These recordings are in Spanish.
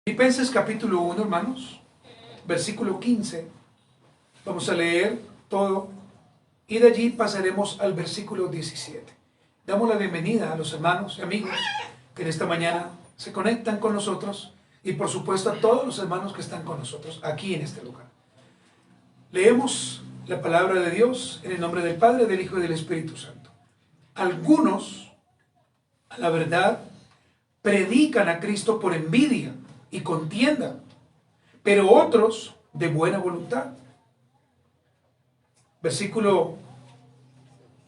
Filipenses capítulo 1, hermanos, versículo 15. Vamos a leer todo y de allí pasaremos al versículo 17. Damos la bienvenida a los hermanos y amigos que en esta mañana se conectan con nosotros y por supuesto a todos los hermanos que están con nosotros aquí en este lugar. Leemos la palabra de Dios en el nombre del Padre, del Hijo y del Espíritu Santo. Algunos, a la verdad, predican a Cristo por envidia y contienda, pero otros de buena voluntad. Versículo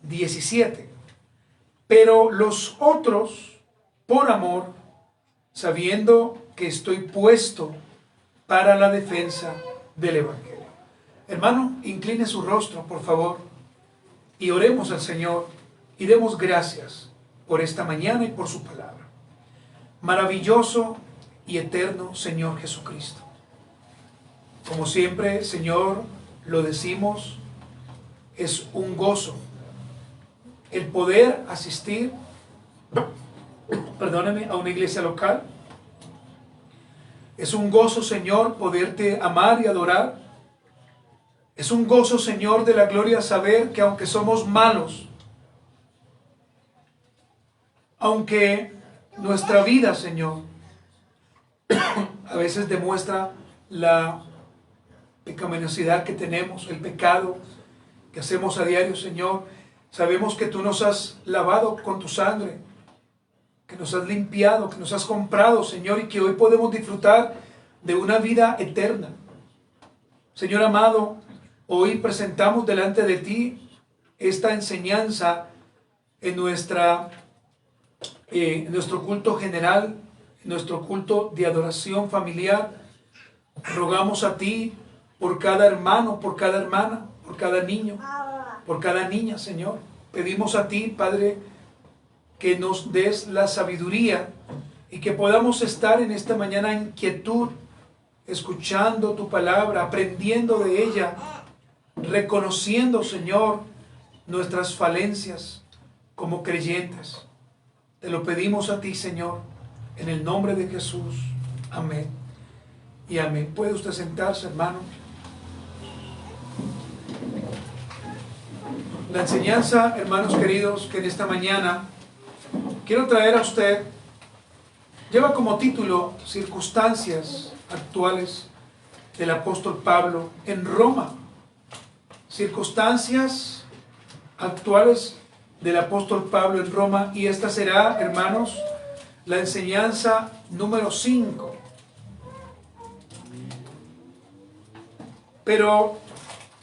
17. Pero los otros por amor, sabiendo que estoy puesto para la defensa del Evangelio. Hermano, incline su rostro, por favor, y oremos al Señor y demos gracias por esta mañana y por su palabra. Maravilloso y eterno Señor Jesucristo. Como siempre, Señor, lo decimos, es un gozo el poder asistir, perdóname, a una iglesia local. Es un gozo, Señor, poderte amar y adorar. Es un gozo, Señor, de la gloria saber que aunque somos malos, aunque nuestra vida, Señor, a veces demuestra la pecaminosidad que tenemos, el pecado que hacemos a diario, Señor. Sabemos que tú nos has lavado con tu sangre, que nos has limpiado, que nos has comprado, Señor, y que hoy podemos disfrutar de una vida eterna. Señor amado, hoy presentamos delante de ti esta enseñanza en nuestro culto general, nuestro culto de adoración familiar. Rogamos a ti por cada hermano, por cada hermana, por cada niño, por cada niña, Señor. Pedimos a ti, Padre, que nos des la sabiduría y que podamos estar en esta mañana en quietud, escuchando tu palabra, aprendiendo de ella, reconociendo, Señor, nuestras falencias como creyentes. Te lo pedimos a ti, Señor, en el nombre de Jesús. Amén y amén. ¿Puede usted sentarse, hermano? La enseñanza, hermanos queridos, que en esta mañana quiero traer a usted, lleva como título Circunstancias actuales del apóstol Pablo en Roma. Circunstancias actuales del apóstol Pablo en Roma, y esta será, hermanos, la enseñanza número 5. Pero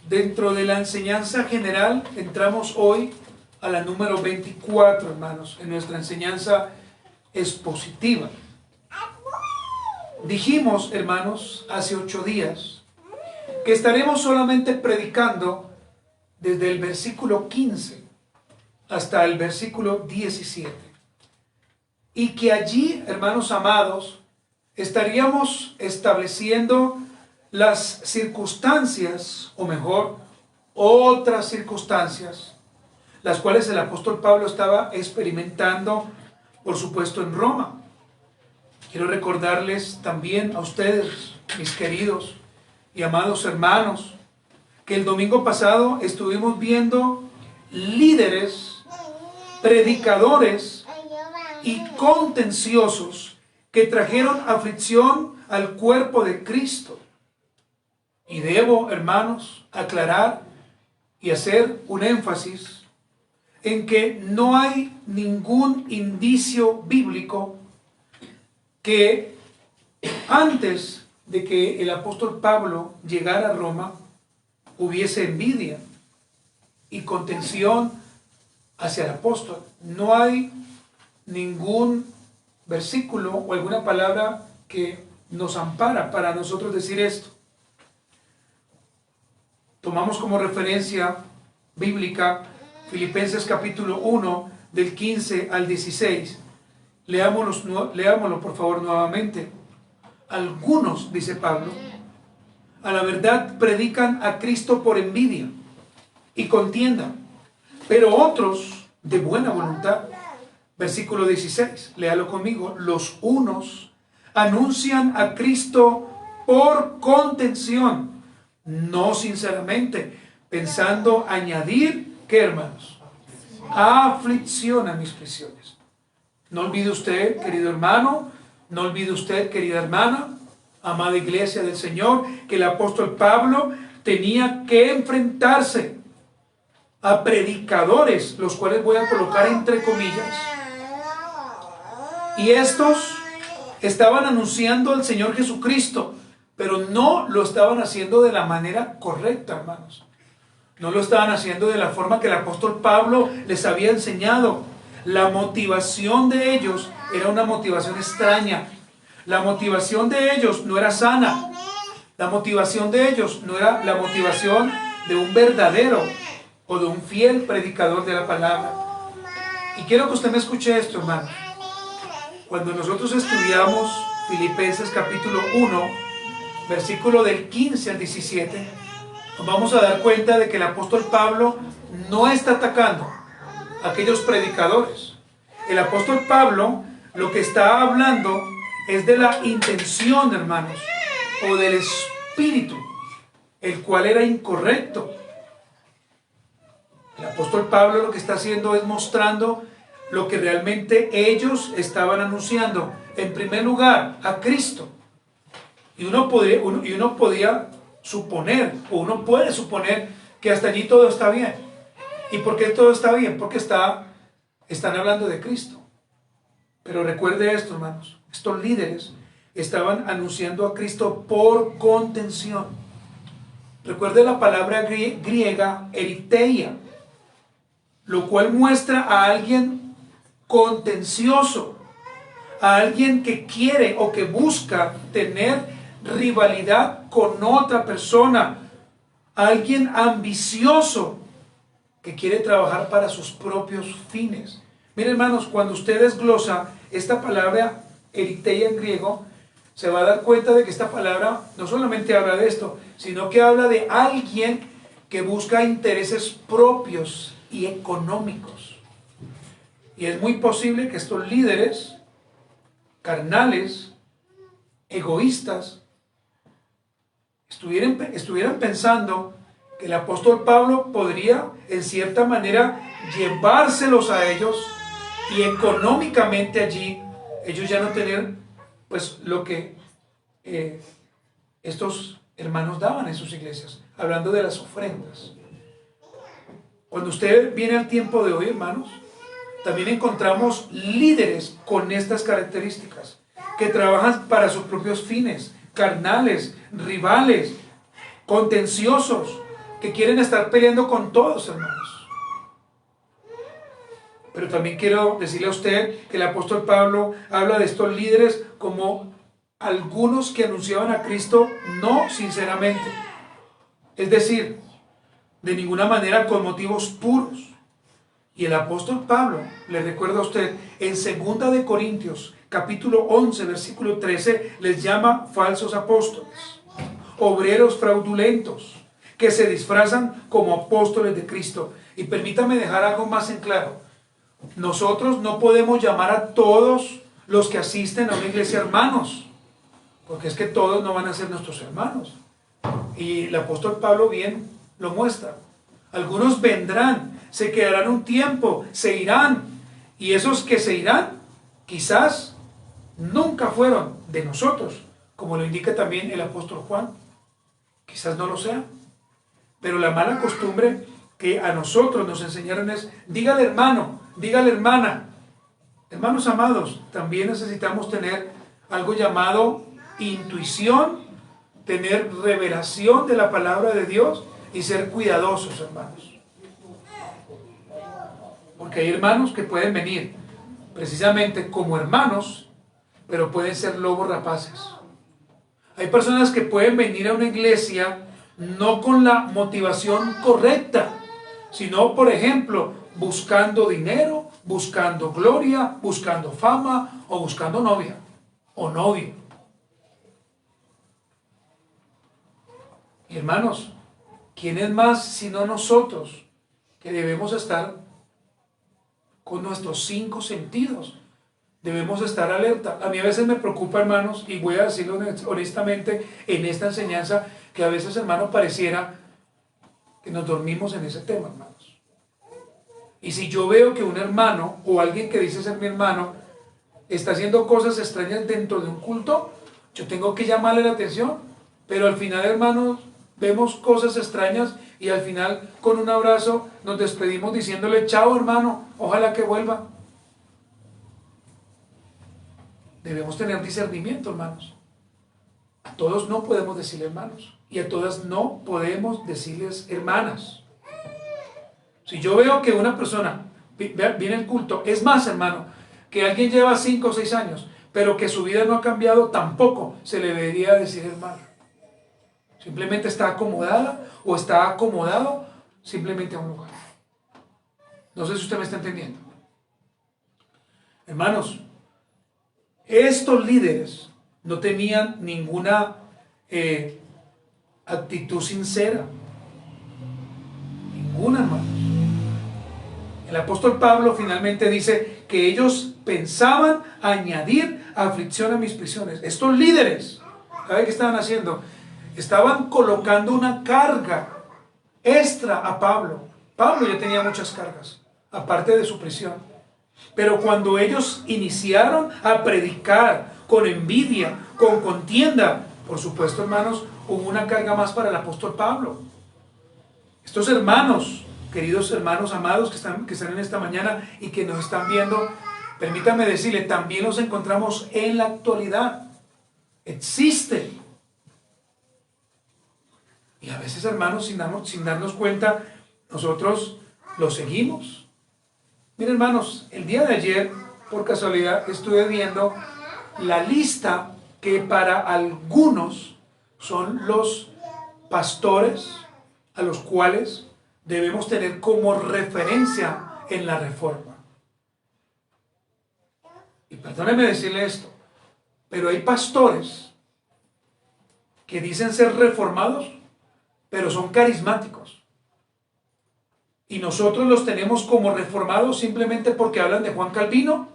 dentro de la enseñanza general entramos hoy a la número 24, hermanos, en nuestra enseñanza expositiva. Dijimos, hermanos, hace 8 días que estaremos solamente predicando desde el versículo 15 hasta el versículo 17. Y que allí, hermanos amados, estaríamos estableciendo las circunstancias, o mejor, otras circunstancias, las cuales el apóstol Pablo estaba experimentando, por supuesto, en Roma. Quiero recordarles también a ustedes, mis queridos y amados hermanos, que el domingo pasado estuvimos viendo líderes, predicadores y contenciosos que trajeron aflicción al cuerpo de Cristo. Y debo, hermanos, aclarar y hacer un énfasis en que no hay ningún indicio bíblico que antes de que el apóstol Pablo llegara a Roma hubiese envidia y contención hacia el apóstol. No hay ningún versículo o alguna palabra que nos ampara para nosotros decir esto. Tomamos como referencia bíblica Filipenses capítulo 1 del 15 al 16. Leámoslo por favor nuevamente. Algunos, dice Pablo, a la verdad predican a Cristo por envidia y contienda, pero otros de buena voluntad. Versículo 16, léalo conmigo. Los unos anuncian a Cristo por contención, no sinceramente, pensando añadir, ¿qué, hermanos? Aflicción a mis prisiones. No olvide usted, querido hermano, no olvide usted, querida hermana, amada iglesia del Señor, que el apóstol Pablo tenía que enfrentarse a predicadores, los cuales voy a colocar entre comillas, y estos estaban anunciando al Señor Jesucristo, pero no lo estaban haciendo de la manera correcta, hermanos. No lo estaban haciendo de la forma que el apóstol Pablo les había enseñado. La motivación de ellos era una motivación extraña. La motivación de ellos no era sana. La motivación de ellos no era la motivación de un verdadero o de un fiel predicador de la palabra. Y quiero que usted me escuche esto, hermano. Cuando nosotros estudiamos Filipenses capítulo 1, versículo del 15 al 17, nos vamos a dar cuenta de que el apóstol Pablo no está atacando a aquellos predicadores. El apóstol Pablo lo que está hablando es de la intención, hermanos, o del espíritu, el cual era incorrecto. El apóstol Pablo lo que está haciendo es mostrando lo que realmente ellos estaban anunciando. En primer lugar, a Cristo. Y uno podía suponer, o uno puede suponer, que hasta allí todo está bien. ¿Y por qué todo está bien? Porque están hablando de Cristo. Pero recuerde esto, hermanos, estos líderes estaban anunciando a Cristo por contención. Recuerde la palabra griega eriteia, lo cual muestra a alguien contencioso, a alguien que quiere o que busca tener rivalidad con otra persona, a alguien ambicioso que quiere trabajar para sus propios fines. Miren, hermanos, cuando usted desglosa esta palabra eriteia en griego, se va a dar cuenta de que esta palabra no solamente habla de esto, sino que habla de alguien que busca intereses propios y económicos. Y es muy posible que estos líderes carnales, egoístas, estuvieran pensando que el apóstol Pablo podría en cierta manera llevárselos a ellos y económicamente allí ellos ya no tener pues lo que estos hermanos daban en sus iglesias, hablando de las ofrendas. Cuando usted viene al tiempo de hoy, hermanos, también encontramos líderes con estas características, que trabajan para sus propios fines, carnales, rivales, contenciosos, que quieren estar peleando con todos, hermanos. Pero también quiero decirle a usted que el apóstol Pablo habla de estos líderes como algunos que anunciaban a Cristo no sinceramente, es decir, de ninguna manera con motivos puros. Y el apóstol Pablo, le recuerdo a usted, en 2 de Corintios, capítulo 11, versículo 13, les llama falsos apóstoles, obreros fraudulentos, que se disfrazan como apóstoles de Cristo. Y permítame dejar algo más en claro. Nosotros no podemos llamar a todos los que asisten a una iglesia hermanos, porque es que todos no van a ser nuestros hermanos. Y el apóstol Pablo bien lo muestra. Algunos vendrán, se quedarán un tiempo, se irán, y esos que se irán quizás nunca fueron de nosotros, como lo indica también el apóstol Juan. Quizás no lo sean, pero la mala costumbre que a nosotros nos enseñaron es: dígale hermano, dígale hermana. Hermanos amados, también necesitamos tener algo llamado intuición, tener revelación de la palabra de Dios y ser cuidadosos, hermanos. Porque hay hermanos que pueden venir precisamente como hermanos, pero pueden ser lobos rapaces. Hay personas que pueden venir a una iglesia no con la motivación correcta, sino, por ejemplo, buscando dinero, buscando gloria, buscando fama o buscando novia o novio. Y hermanos, ¿quién es más sino nosotros que debemos estar con nuestros 5 sentidos Debemos estar alerta. A mí a veces me preocupa, hermanos, y voy a decirlo honestamente en esta enseñanza, que a veces, hermanos, pareciera que nos dormimos en ese tema, hermanos. Y si yo veo que un hermano o alguien que dice ser mi hermano está haciendo cosas extrañas dentro de un culto, yo tengo que llamarle la atención. Pero al final, hermanos, vemos cosas extrañas y al final con un abrazo nos despedimos diciéndole: chao, hermano, ojalá que vuelva. Debemos tener discernimiento, hermanos. A todos no podemos decirle hermanos y a todas no podemos decirles hermanas. Si yo veo que una persona viene al culto, es más, hermano, que alguien lleva 5 o 6 años, pero que su vida no ha cambiado, tampoco se le debería decir hermano. Simplemente está acomodada o está acomodado simplemente a un lugar. No sé si usted me está entendiendo. Hermanos, estos líderes no tenían ninguna actitud sincera. Ninguna, hermanos. El apóstol Pablo finalmente dice que ellos pensaban añadir aflicción a mis prisiones. Estos líderes, ¿sabe qué estaban haciendo? Estaban colocando una carga extra a Pablo. Pablo ya tenía muchas cargas, aparte de su prisión. Pero cuando ellos iniciaron a predicar con envidia, con contienda, por supuesto, hermanos, hubo una carga más para el apóstol Pablo. Estos hermanos, queridos hermanos amados que están en esta mañana y que nos están viendo, permítame decirle, también los encontramos en la actualidad. Existe. Y a veces, hermanos, sin darnos cuenta, nosotros los seguimos. Miren, hermanos, el día de ayer, por casualidad, estuve viendo la lista que para algunos son los pastores a los cuales debemos tener como referencia en la reforma. Y perdónenme decirle esto, pero hay pastores que dicen ser reformados, pero son carismáticos. Y nosotros los tenemos como reformados simplemente porque hablan de Juan Calvino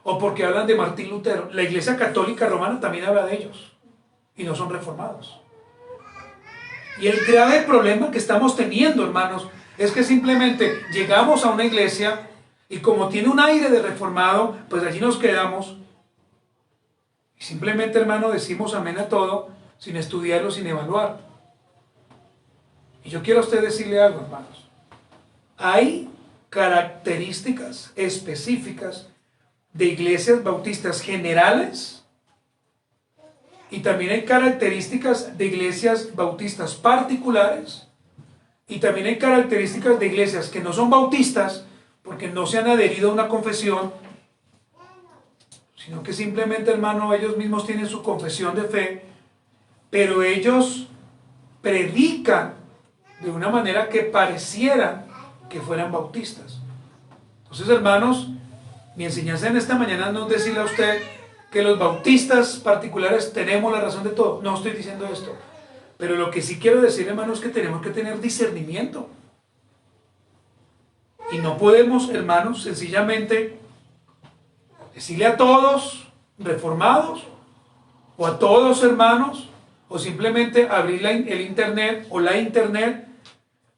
o porque hablan de Martín Lutero. La Iglesia Católica Romana también habla de ellos y no son reformados. Y el grave problema que estamos teniendo, hermanos, es que simplemente llegamos a una iglesia y como tiene un aire de reformado, pues allí nos quedamos y simplemente, hermano, decimos amén a todo sin estudiarlo, sin evaluar. Y yo quiero a usted decirle algo, hermanos. Hay características específicas de iglesias bautistas generales y también hay características de iglesias bautistas particulares y también hay características de iglesias que no son bautistas porque no se han adherido a una confesión, sino que simplemente, hermano, ellos mismos tienen su confesión de fe, pero ellos predican de una manera que pareciera que fueran bautistas. Entonces, hermanos, mi enseñanza en esta mañana no es decirle a usted que los bautistas particulares tenemos la razón de todo. No estoy diciendo esto. Pero lo que sí quiero decir, hermanos, es que tenemos que tener discernimiento. Y no podemos, hermanos, sencillamente decirle a todos reformados o a todos hermanos o simplemente abrir el internet o la internet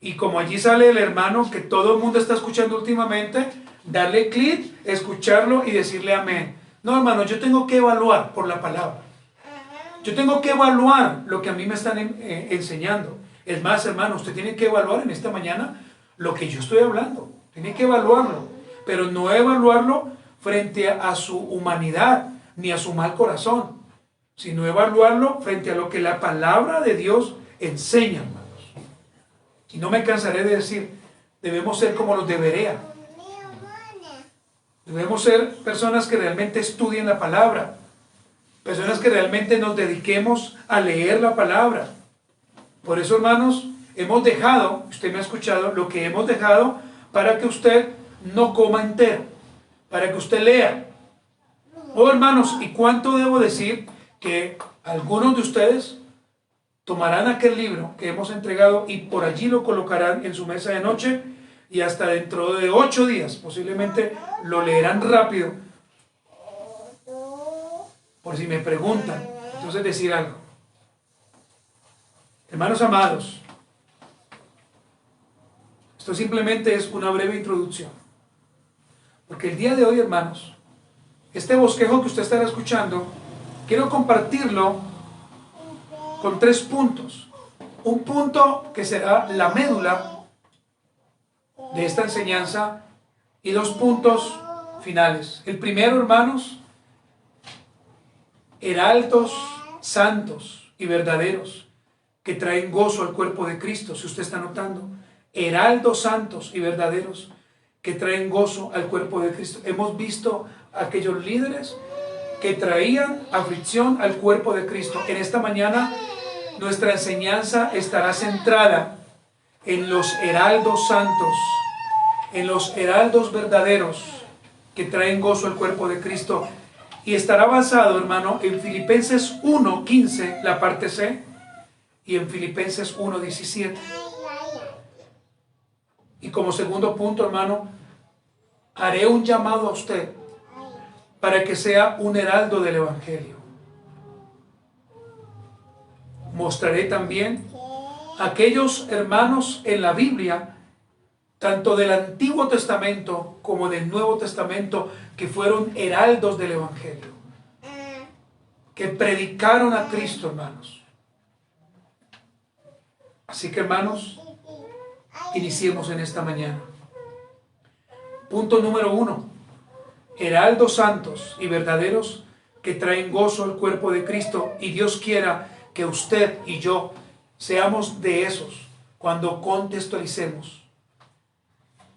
y como allí sale el hermano que todo el mundo está escuchando últimamente, darle clic, escucharlo y decirle amén. No, hermano, yo tengo que evaluar por la palabra. Yo tengo que evaluar lo que a mí me están enseñando. Es más, hermano, usted tiene que evaluar en esta mañana lo que yo estoy hablando. Tiene que evaluarlo, pero no evaluarlo frente a su humanidad ni a su mal corazón, sino evaluarlo frente a lo que la palabra de Dios enseña, hermanos. Y no me cansaré de decir, debemos ser como los de Berea. Debemos ser personas que realmente estudien la palabra, personas que realmente nos dediquemos a leer la palabra. Por eso, hermanos, hemos dejado, usted me ha escuchado, lo que hemos dejado para que usted no coma entero, para que usted lea. Oh, hermanos, ¿y cuánto debo decir que algunos de ustedes tomarán aquel libro que hemos entregado y por allí lo colocarán en su mesa de noche y hasta dentro de 8 días posiblemente lo leerán rápido por si me preguntan, entonces decir algo. Hermanos amados, esto simplemente es una breve introducción. Porque el día de hoy, hermanos, este bosquejo que usted estará escuchando, quiero compartirlo con 3 puntos. Un punto que será la médula de esta enseñanza y 2 puntos finales. El primero, hermanos, heraldos santos y verdaderos que traen gozo al cuerpo de Cristo. Si usted está notando, heraldos santos y verdaderos que traen gozo al cuerpo de Cristo. Hemos visto a aquellos líderes que traían aflicción al cuerpo de Cristo. En esta mañana nuestra enseñanza estará centrada en los heraldos santos, en los heraldos verdaderos que traen gozo al cuerpo de Cristo. Y estará basado, hermano, en Filipenses 1:15, la parte C, y en Filipenses 1:17. Y como segundo punto, hermano, haré un llamado a usted para que sea un heraldo del Evangelio. Mostraré también a aquellos hermanos en la Biblia, tanto del Antiguo Testamento como del Nuevo Testamento, que fueron heraldos del Evangelio, que predicaron a Cristo, hermanos. Así que, hermanos, iniciemos en esta mañana. Punto número 1. Heraldos santos y verdaderos que traen gozo al cuerpo de Cristo, y Dios quiera que usted y yo seamos de esos cuando contextualicemos.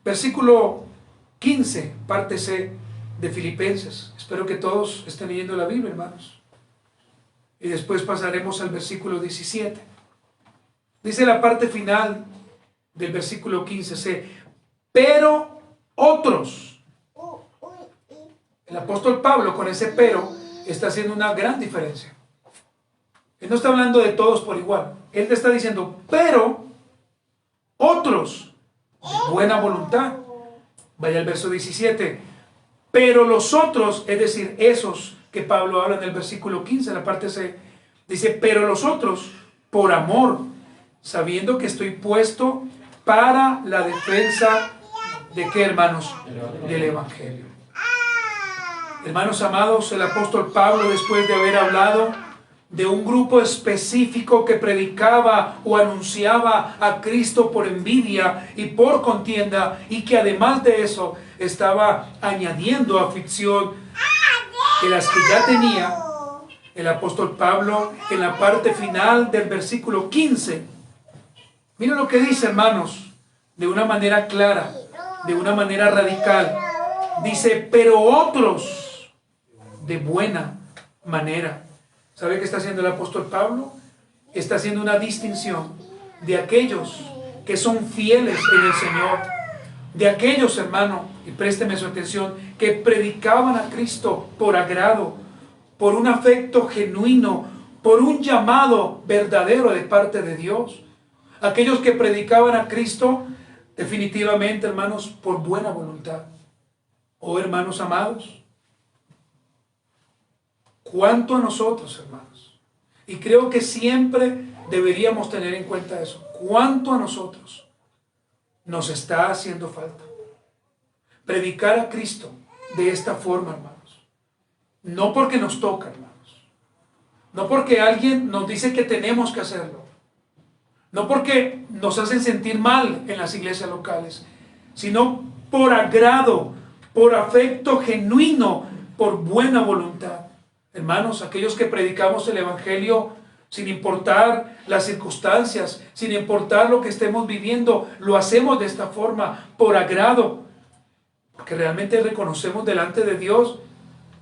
Versículo 15, parte C de Filipenses. Espero que todos estén leyendo la Biblia, hermanos. Y después pasaremos al versículo 17. Dice la parte final del versículo 15c, pero otros. El apóstol Pablo con ese pero está haciendo una gran diferencia. Él no está hablando de todos por igual. Él te está diciendo, pero otros de buena voluntad. Vaya al verso 17. Pero los otros, es decir, esos que Pablo habla en el versículo 15, la parte C, dice, pero los otros, por amor, sabiendo que estoy puesto para la defensa de ¿qué, hermanos? Del Evangelio. Hermanos amados, el apóstol Pablo, después de haber hablado de un grupo específico que predicaba o anunciaba a Cristo por envidia y por contienda, y que además de eso estaba añadiendo aflicción que las que ya tenía, el apóstol Pablo en la parte final del versículo 15, miren lo que dice, hermanos, de una manera clara, de una manera radical. Dice, pero otros de buena manera. ¿Sabe qué está haciendo el apóstol Pablo? Está haciendo una distinción de aquellos que son fieles en el Señor, de aquellos, hermano, y présteme su atención, que predicaban a Cristo por agrado, por un afecto genuino, por un llamado verdadero de parte de Dios. Aquellos que predicaban a Cristo definitivamente, hermanos, por buena voluntad. Oh, hermanos amados, ¿cuánto a nosotros, hermanos? Y creo que siempre deberíamos tener en cuenta eso. ¿Cuánto a nosotros nos está haciendo falta predicar a Cristo de esta forma, hermanos? No porque nos toca, hermanos. No porque alguien nos dice que tenemos que hacerlo. No porque nos hacen sentir mal en las iglesias locales, sino por agrado, por afecto genuino, por buena voluntad. Hermanos, aquellos que predicamos el Evangelio sin importar las circunstancias, sin importar lo que estemos viviendo, lo hacemos de esta forma, por agrado, porque realmente reconocemos delante de Dios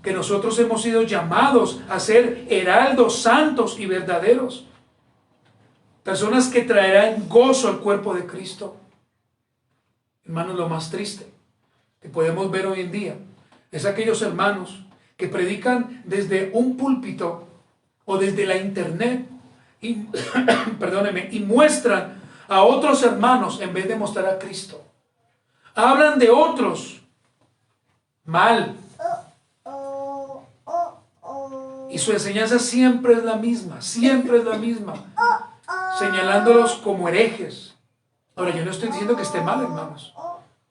que nosotros hemos sido llamados a ser heraldos santos y verdaderos. Personas que traerán gozo al cuerpo de Cristo. Hermanos, lo más triste que podemos ver hoy en día es aquellos hermanos que predican desde un púlpito o desde la internet y, perdóneme, y muestran a otros hermanos en vez de mostrar a Cristo. Hablan de otros mal y su enseñanza siempre es la misma, señalándolos como herejes. Ahora, yo no estoy diciendo que esté mal, hermanos,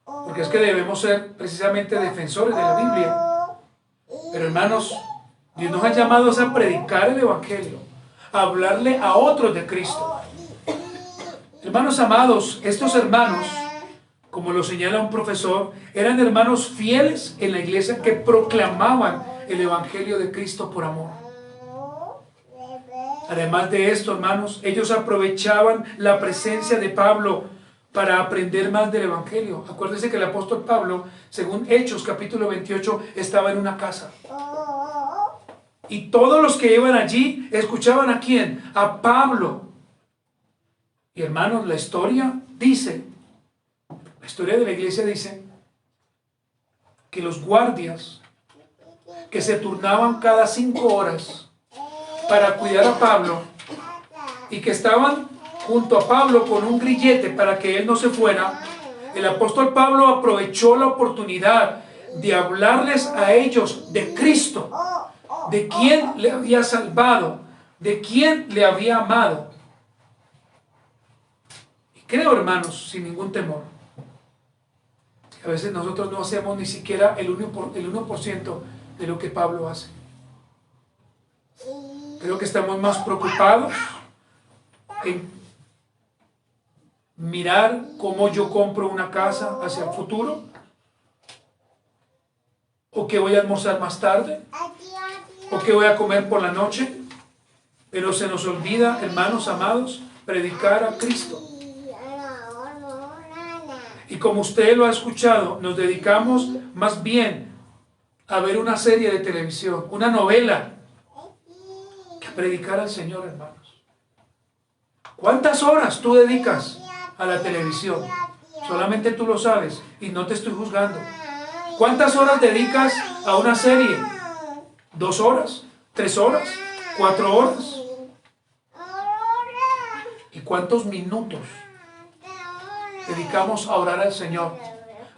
porque es que debemos ser precisamente defensores de la Biblia. Pero, hermanos, Dios nos ha llamado a predicar el Evangelio, a hablarle a otros de Cristo. Hermanos amados, estos hermanos, como lo señala un profesor, eran hermanos fieles en la iglesia que proclamaban el Evangelio de Cristo por amor. Además de esto, hermanos, ellos aprovechaban la presencia de Pablo para aprender más del Evangelio. Acuérdense que el apóstol Pablo, según Hechos capítulo 28, estaba en una casa. Y todos los que iban allí escuchaban ¿a quién? A Pablo. Y hermanos, la historia de la iglesia dice que los guardias que se turnaban cada 5 horas para cuidar a Pablo y que estaban junto a Pablo con un grillete para que él no se fuera, el apóstol Pablo aprovechó la oportunidad de hablarles a ellos de Cristo, de quién le había salvado, de quién le había amado. Y creo, hermanos, sin ningún temor, que a veces nosotros no hacemos ni siquiera el 1% de lo que Pablo hace. Creo que estamos más preocupados en mirar cómo yo compro una casa hacia el futuro, o qué voy a almorzar más tarde, o qué voy a comer por la noche. Pero se nos olvida, hermanos amados, predicar a Cristo. Y como usted lo ha escuchado, nos dedicamos más bien a ver una serie de televisión, una novela, que a predicar al Señor, hermanos. ¿Cuántas horas tú dedicas a la televisión? Solamente tú lo sabes y no te estoy juzgando. ¿Cuántas horas dedicas a una serie? ¿2 horas? ¿3 horas? ¿4 horas? ¿Y cuántos minutos dedicamos a orar al Señor?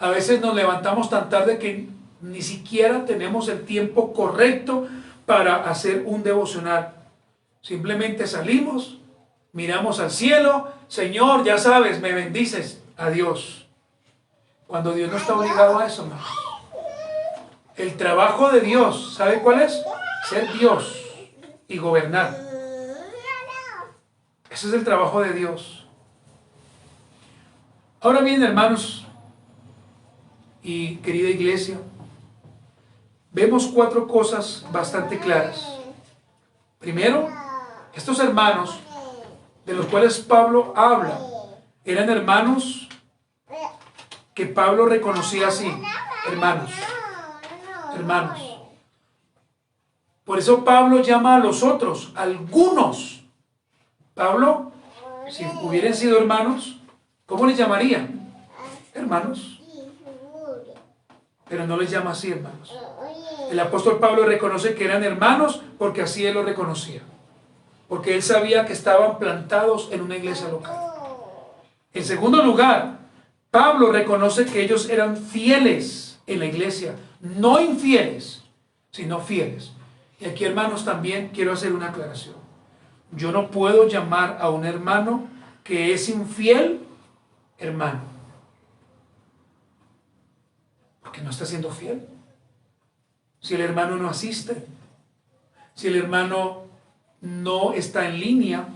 A veces nos levantamos tan tarde que ni siquiera tenemos el tiempo correcto para hacer un devocional. Simplemente salimos, miramos al cielo, Señor, ya sabes, me bendices, adiós. Cuando Dios no está obligado a eso, hermanos. El trabajo de Dios, ¿sabe cuál es? Ser Dios y gobernar. Ese es el trabajo de Dios. Ahora bien, hermanos y querida iglesia, vemos 4 cosas bastante claras. Primero, estos hermanos de los cuales Pablo habla, eran hermanos que Pablo reconocía así, hermanos. Por eso Pablo llama a los otros, algunos. Pablo, si hubieran sido hermanos, ¿cómo les llamaría? Hermanos. Pero no les llama así, hermanos. El apóstol Pablo reconoce que eran hermanos porque así él lo reconocía. Porque él sabía que estaban plantados en una iglesia local. En segundo lugar, Pablo reconoce que ellos eran fieles en la iglesia, no infieles, sino fieles. Y aquí, hermanos, también quiero hacer una aclaración. Yo no puedo llamar a un hermano que es infiel, hermano, porque no está siendo fiel. Si el hermano no asiste, si el hermano no está en línea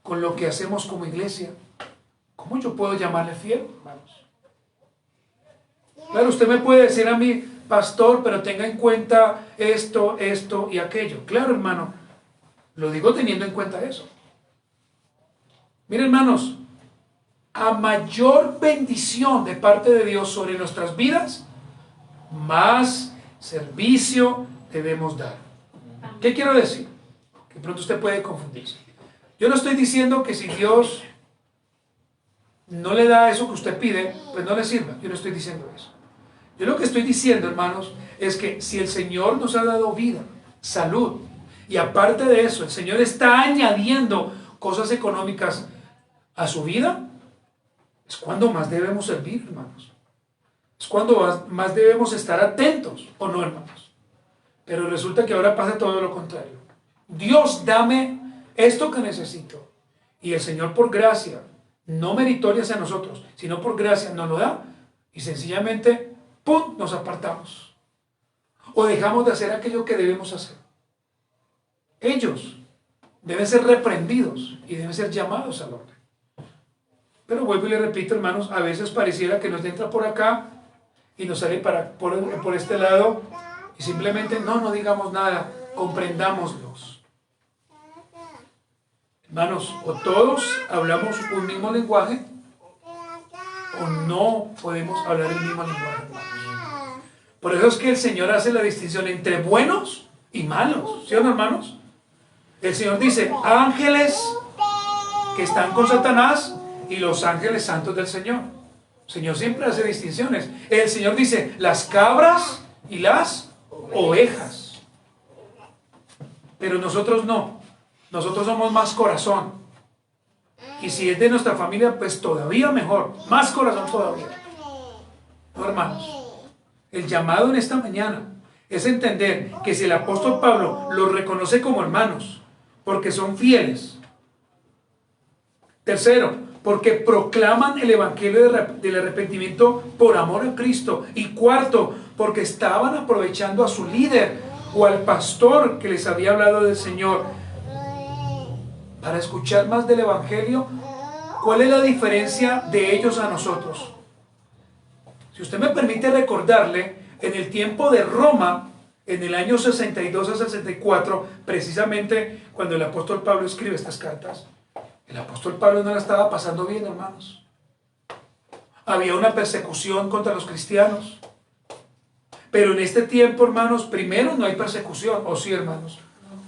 con lo que hacemos como iglesia, ¿cómo yo puedo llamarle fiel, hermanos? Claro, usted me puede decir a mí, pastor, pero tenga en cuenta esto y aquello. Claro, hermano, lo digo teniendo en cuenta eso. Miren, hermanos, a mayor bendición de parte de Dios sobre nuestras vidas, más servicio debemos dar. ¿Qué quiero decir? Que pronto usted puede confundirse. Yo no estoy diciendo que si Dios no le da eso que usted pide, pues no le sirva. Yo no estoy diciendo eso. Yo lo que estoy diciendo, hermanos, es que si el Señor nos ha dado vida, salud, y aparte de eso, el Señor está añadiendo cosas económicas a su vida, es cuando más debemos servir, hermanos. Es cuando más debemos estar atentos, ¿o no, hermanos? Pero resulta que ahora pasa todo lo contrario. Dios, dame esto que necesito. Y el Señor, por gracia, no meritoria hacia nosotros, sino por gracia, nos lo da. Y sencillamente, ¡pum!, nos apartamos. O dejamos de hacer aquello que debemos hacer. Ellos deben ser reprendidos y deben ser llamados al orden. Pero vuelvo y le repito, hermanos, a veces pareciera que nos entra por acá y nos sale por este lado y simplemente no digamos nada, comprendámoslos. Hermanos, o todos hablamos un mismo lenguaje o no podemos hablar el mismo lenguaje, hermanos. Por eso es que el Señor hace la distinción entre buenos y malos, ¿sí o no, hermanos? El Señor dice, ángeles que están con Satanás y los ángeles santos del Señor. El Señor siempre hace distinciones. El Señor dice, las cabras y las ovejas. Pero nosotros no. Nosotros somos más corazón. Y si es de nuestra familia, pues todavía mejor. Más corazón todavía. No, hermanos. El llamado en esta mañana es entender que si el apóstol Pablo los reconoce como hermanos, porque son fieles. Tercero, porque proclaman el evangelio del arrepentimiento por amor a Cristo. Y cuarto, porque estaban aprovechando a su líder o al pastor que les había hablado del Señor para escuchar más del evangelio. ¿Cuál es la diferencia de ellos a nosotros? Si usted me permite recordarle, en el tiempo de Roma, en el año 62 a 64, precisamente cuando el apóstol Pablo escribe estas cartas, el apóstol Pablo no la estaba pasando bien, hermanos. Había una persecución contra los cristianos. Pero en este tiempo, hermanos, primero no hay persecución, ¿o sí, hermanos?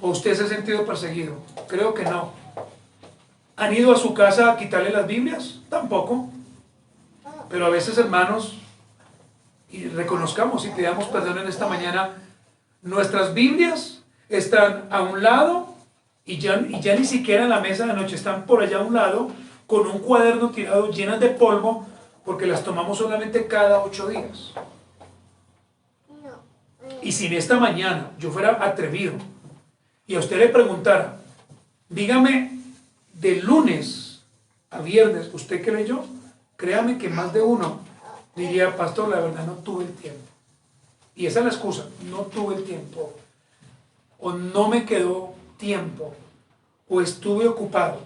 ¿O usted se ha sentido perseguido? Creo que no. ¿Han ido a su casa a quitarle las Biblias? Tampoco. Pero a veces, hermanos, y reconozcamos y pidamos perdón en esta mañana, nuestras Biblias están a un lado y ya ni siquiera en la mesa de noche, están por allá a un lado con un cuaderno tirado llenas de polvo porque las tomamos solamente cada 8 días. Y si en esta mañana yo fuera atrevido y a usted le preguntara, dígame de lunes a viernes, ¿usted qué leyó? Créame que más de uno diría, pastor, la verdad no tuve el tiempo. Y esa es la excusa, no tuve el tiempo, o no me quedó tiempo, o estuve ocupado.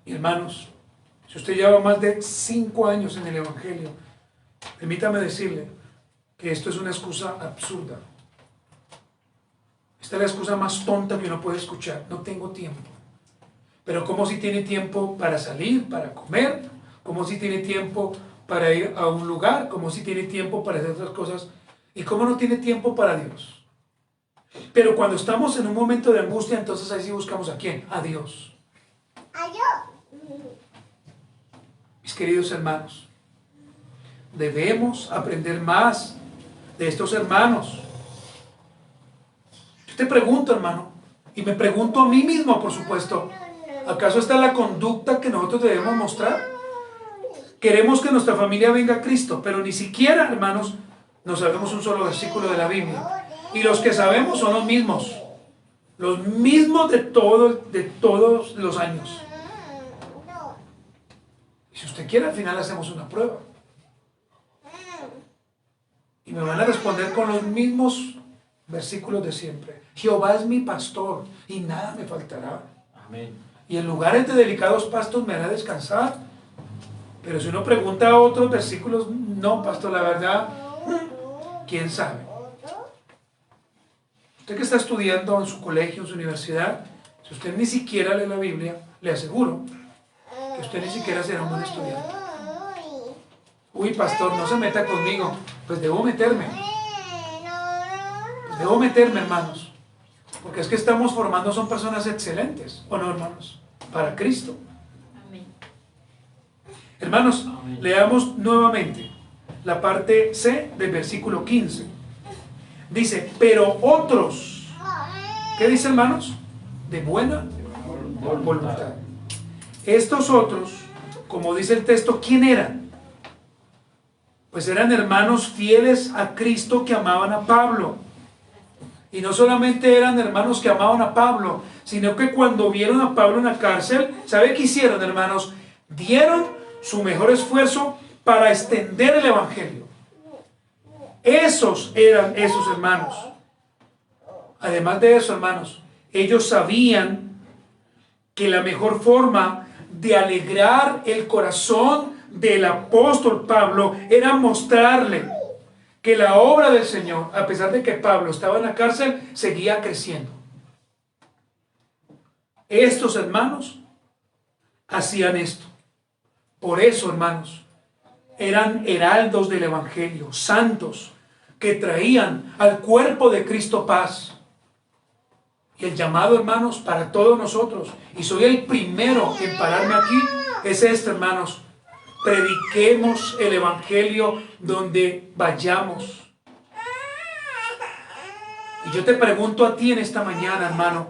Y hermanos, si usted lleva más de 5 años en el Evangelio, permítame decirle que esto es una excusa absurda. Esta es la excusa más tonta que uno puede escuchar, no tengo tiempo. Pero ¿cómo si tiene tiempo para salir, para comer? ¿Cómo si tiene tiempo para ir a un lugar? ¿Cómo si tiene tiempo para hacer otras cosas? ¿Y cómo no tiene tiempo para Dios? Pero cuando estamos en un momento de angustia, entonces ahí sí buscamos ¿a quién? A Dios. Mis queridos hermanos, debemos aprender más de estos hermanos. Yo te pregunto, hermano, y me pregunto a mí mismo, por supuesto, ¿acaso esta es la conducta que nosotros debemos mostrar? Queremos que nuestra familia venga a Cristo, pero ni siquiera, hermanos, nos sabemos un solo versículo de la Biblia. Y los que sabemos son los mismos de todos los años. Y si usted quiere, al final hacemos una prueba. Y me van a responder con los mismos versículos de siempre. Jehová es mi pastor y nada me faltará. Amén. Y en lugares de delicados pastos me hará descansar. Pero si uno pregunta a otros versículos, no, pastor, la verdad, ¿quién sabe? Usted que está estudiando en su colegio, en su universidad, si usted ni siquiera lee la Biblia, le aseguro que usted ni siquiera será un buen estudiante. Uy, pastor, no se meta conmigo. Pues debo meterme. Pues debo meterme, hermanos. Porque es que estamos formando, son personas excelentes, ¿o no, hermanos? Para Cristo. Hermanos, leamos nuevamente la parte C del versículo 15. Dice, pero otros, ¿qué dice, hermanos? De buena voluntad. Estos otros, como dice el texto, ¿quién eran? Pues eran hermanos fieles a Cristo que amaban a Pablo Y no solamente eran hermanos que amaban a Pablo, sino que cuando vieron a Pablo en la cárcel, ¿sabe qué hicieron, hermanos? Dieron su mejor esfuerzo para extender el evangelio. Esos eran esos hermanos. Además de eso, hermanos, ellos sabían que la mejor forma de alegrar el corazón del apóstol Pablo era mostrarle que la obra del Señor, a pesar de que Pablo estaba en la cárcel, seguía creciendo. Estos hermanos hacían esto. Por eso, hermanos, eran heraldos del evangelio, santos, que traían al cuerpo de Cristo paz. Y el llamado, hermanos, para todos nosotros, y soy el primero en pararme aquí, es este, hermanos: prediquemos el evangelio donde vayamos. Y yo te pregunto a ti en esta mañana, hermano,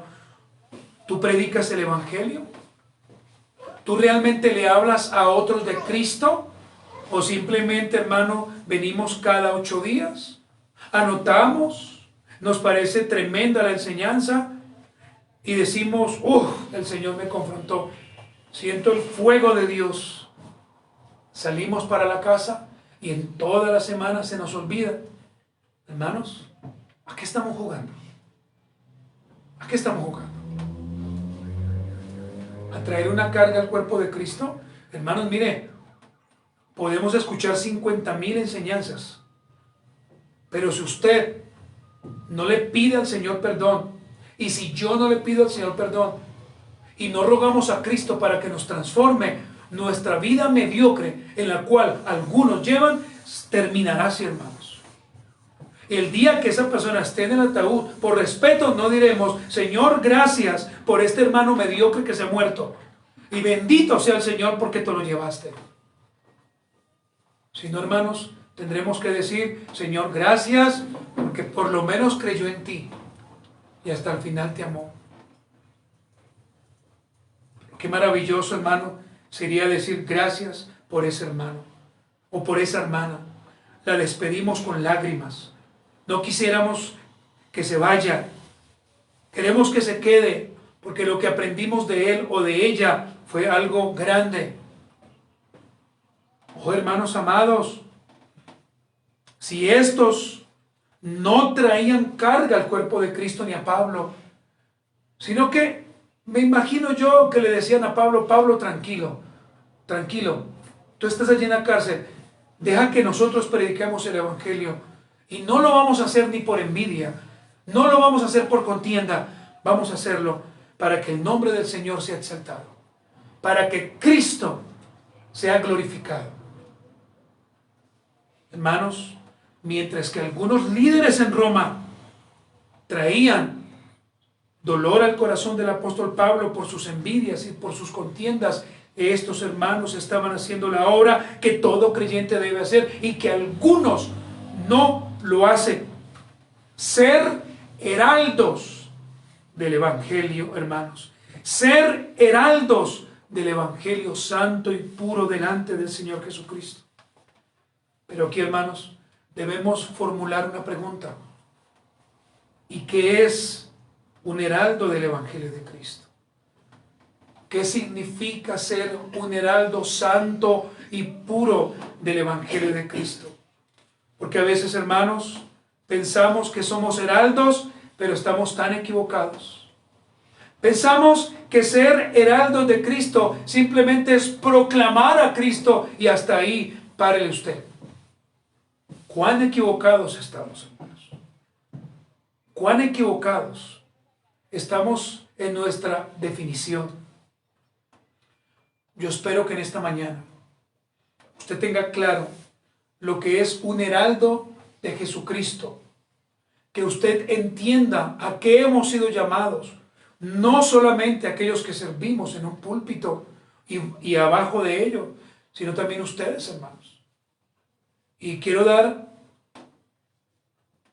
¿tú predicas el evangelio? ¿Tú realmente le hablas a otros de Cristo? ¿O simplemente, hermano, venimos cada 8 días? ¿Anotamos? ¿Nos parece tremenda la enseñanza? Y decimos, el Señor me confrontó, siento el fuego de Dios. Salimos para la casa y en toda la semana se nos olvida. Hermanos, ¿a qué estamos jugando? ¿A qué estamos jugando? ¿A traer una carga al cuerpo de Cristo? Hermanos, mire, podemos escuchar 50,000 enseñanzas, pero si usted no le pide al Señor perdón, y si yo no le pido al Señor perdón, y no rogamos a Cristo para que nos transforme, nuestra vida mediocre, en la cual algunos llevan, terminará así, hermanos. El día que esa persona esté en el ataúd, por respeto no diremos, Señor, gracias por este hermano mediocre que se ha muerto, y bendito sea el Señor porque tú lo llevaste. Si no, hermanos, tendremos que decir, Señor, gracias porque por lo menos creyó en ti y hasta el final te amó. Qué maravilloso, hermano, sería decir gracias por ese hermano o por esa hermana. La despedimos con lágrimas. No quisiéramos que se vaya. Queremos que se quede porque lo que aprendimos de él o de ella fue algo grande. Oh, hermanos amados, si estos no traían carga al cuerpo de Cristo ni a Pablo, sino que me imagino yo que le decían a Pablo, Pablo, tranquilo, tranquilo, tú estás allí en la cárcel, deja que nosotros prediquemos el evangelio, y no lo vamos a hacer ni por envidia, no lo vamos a hacer por contienda, vamos a hacerlo para que el nombre del Señor sea exaltado, para que Cristo sea glorificado. Hermanos, mientras que algunos líderes en Roma traían dolor al corazón del apóstol Pablo por sus envidias y por sus contiendas, estos hermanos estaban haciendo la obra que todo creyente debe hacer y que algunos no lo hacen: ser heraldos del evangelio, hermanos, ser heraldos del evangelio santo y puro delante del Señor Jesucristo. Pero aquí, hermanos, debemos formular una pregunta: ¿y qué es un heraldo del evangelio de Cristo? ¿Qué significa ser un heraldo santo y puro del evangelio de Cristo? Porque a veces, hermanos, pensamos que somos heraldos, pero estamos tan equivocados. Pensamos que ser heraldos de Cristo simplemente es proclamar a Cristo y hasta ahí párele usted. ¿Cuán equivocados estamos, hermanos? ¿Cuán equivocados estamos en nuestra definición? Yo espero que en esta mañana usted tenga claro lo que es un heraldo de Jesucristo, que usted entienda a qué hemos sido llamados, no solamente aquellos que servimos en un púlpito y abajo de ello, sino también ustedes, hermanos. Y quiero dar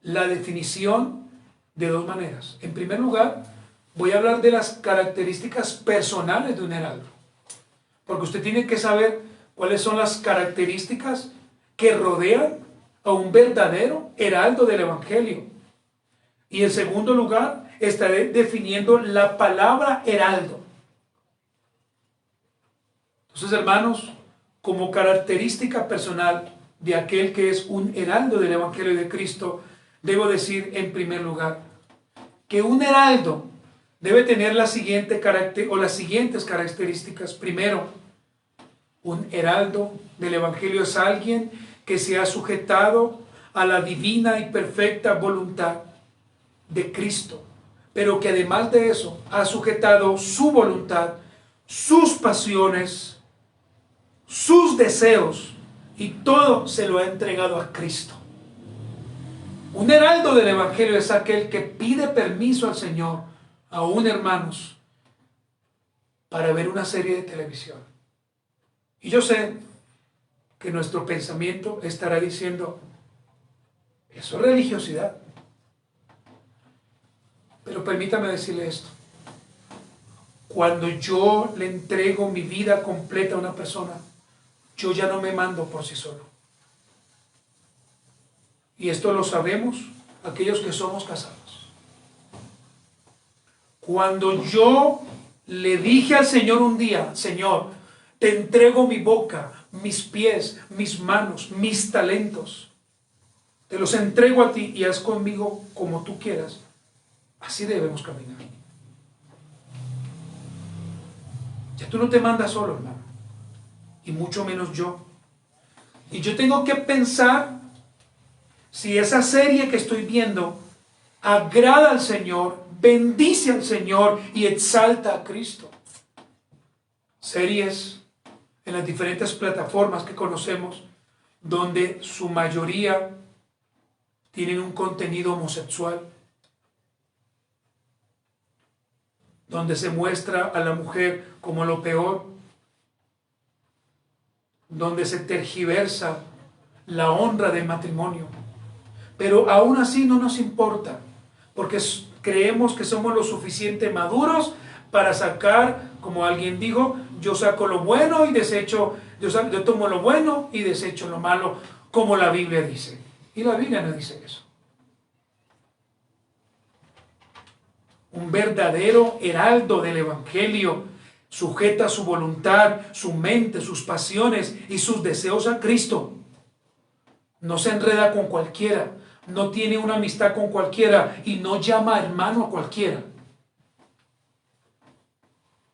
la definición de 2 maneras. En primer lugar, voy a hablar de las características personales de un heraldo, porque usted tiene que saber cuáles son las características que rodean a un verdadero heraldo del evangelio. Y en segundo lugar, estaré definiendo la palabra heraldo. Entonces, hermanos, como característica personal de aquel que es un heraldo del Evangelio de Cristo, debo decir en primer lugar que un heraldo debe tener las siguientes características. Primero, un heraldo del Evangelio es alguien que se ha sujetado a la divina y perfecta voluntad de Cristo, pero que además de eso ha sujetado su voluntad, sus pasiones, sus deseos, y todo se lo ha entregado a Cristo. Un heraldo del Evangelio es aquel que pide permiso al Señor, aún hermanos, para ver una serie de televisión. Y yo sé que nuestro pensamiento estará diciendo, eso es religiosidad. Pero permítame decirle esto. Cuando yo le entrego mi vida completa a una persona, yo ya no me mando por sí solo. Y esto lo sabemos aquellos que somos casados. Cuando yo le dije al Señor un día, Señor, te entrego mi boca, mis pies, mis manos, mis talentos. Te los entrego a ti y haz conmigo como tú quieras. Así debemos caminar. Ya tú no te mandas solo, hermano. Y mucho menos yo. Y yo tengo que pensar si esa serie que estoy viendo agrada al Señor, bendice al Señor y exalta a Cristo. Series en las diferentes plataformas que conocemos, donde su mayoría tienen un contenido homosexual, donde se muestra a la mujer como lo peor, donde se tergiversa la honra del matrimonio. Pero aún así no nos importa, porque creemos que somos lo suficiente maduros para sacar, como alguien dijo, yo saco lo bueno y desecho, yo tomo lo bueno y desecho lo malo, como la Biblia dice. Y la Biblia no dice eso. Un verdadero heraldo del Evangelio sujeta su voluntad, su mente, sus pasiones y sus deseos a Cristo. No se enreda con cualquiera, no tiene una amistad con cualquiera y no llama hermano a cualquiera.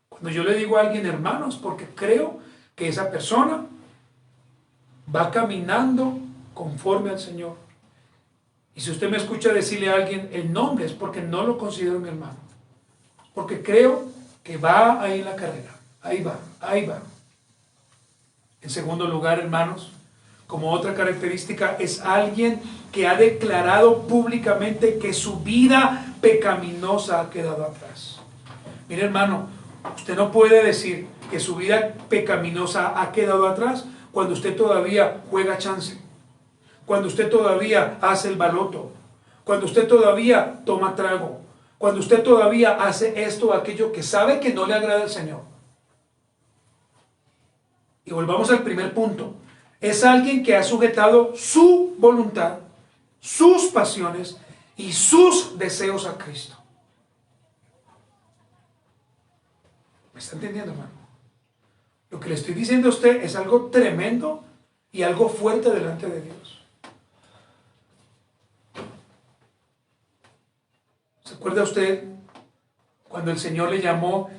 Cuando yo le digo a alguien hermanos, porque creo que esa persona va caminando conforme al Señor. Y si usted me escucha decirle a alguien el nombre, es porque no lo considero mi hermano. Porque creo que va ahí en la carrera. Ahí va, ahí va. En segundo lugar, hermanos, como otra característica, es alguien que ha declarado públicamente que su vida pecaminosa ha quedado atrás. Mire, hermano, usted no puede decir que su vida pecaminosa ha quedado atrás cuando usted todavía juega chance, cuando usted todavía hace el baloto, cuando usted todavía toma trago, cuando usted todavía hace esto o aquello que sabe que no le agrada al Señor. Y volvamos al primer punto. Es alguien que ha sujetado su voluntad, sus pasiones y sus deseos a Cristo. ¿Me está entendiendo, hermano? Lo que le estoy diciendo a usted es algo tremendo y algo fuerte delante de Dios. ¿Se acuerda usted cuando el Señor le llamó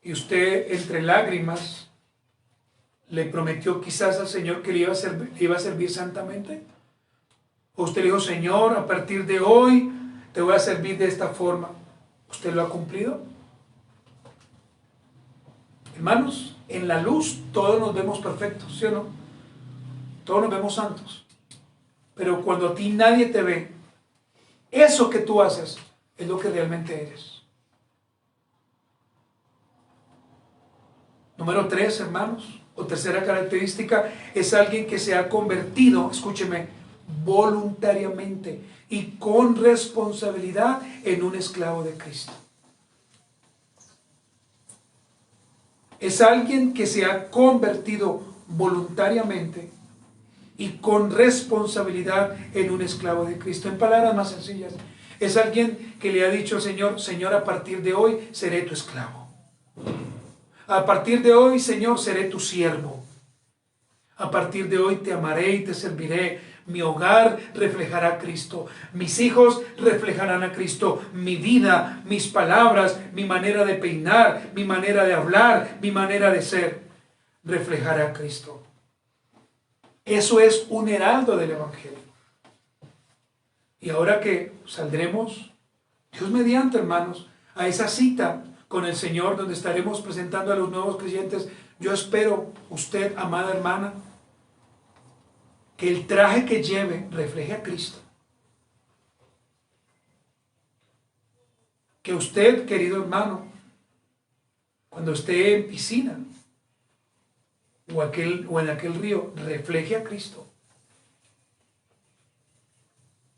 y usted entre lágrimas le prometió quizás al Señor que le iba a servir santamente? ¿O usted le dijo, Señor, a partir de hoy te voy a servir de esta forma? ¿Usted lo ha cumplido? Hermanos, en la luz todos nos vemos perfectos, ¿sí o no? Todos nos vemos santos. Pero cuando a ti nadie te ve, eso que tú haces es lo que realmente eres. Número 3, hermanos, o tercera característica, es alguien que se ha convertido, escúcheme, voluntariamente y con responsabilidad en un esclavo de Cristo. Es alguien que se ha convertido voluntariamente y con responsabilidad en un esclavo de Cristo. En palabras más sencillas, Es alguien que le ha dicho al Señor: Señor, a partir de hoy seré tu esclavo. A partir de hoy, Señor, seré tu siervo. A partir de hoy te amaré y te serviré. Mi hogar reflejará a Cristo. Mis hijos reflejarán a Cristo. Mi vida, mis palabras, mi manera de peinar, mi manera de hablar, mi manera de ser, reflejará a Cristo. Eso es un heraldo del Evangelio. Y ahora que saldremos, Dios mediante, hermanos, a esa cita con el Señor, donde estaremos presentando a los nuevos creyentes, yo espero, usted, amada hermana, que el traje que lleve refleje a Cristo. Que usted, querido hermano, cuando esté en piscina o en aquel río, refleje a Cristo.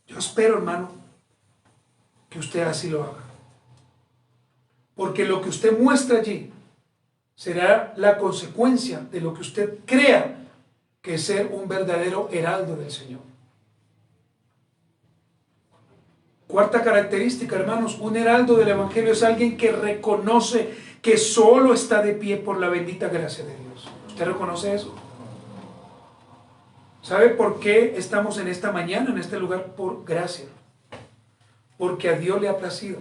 Yo espero, hermano, que usted así lo haga. Porque lo que usted muestra allí será la consecuencia de lo que usted crea que es ser un verdadero heraldo del Señor. Cuarta característica, hermanos: un heraldo del Evangelio es alguien que reconoce que solo está de pie por la bendita gracia de Dios. ¿Usted reconoce eso? ¿Sabe por qué estamos en esta mañana, en este lugar? Por gracia. Porque a Dios le ha placido.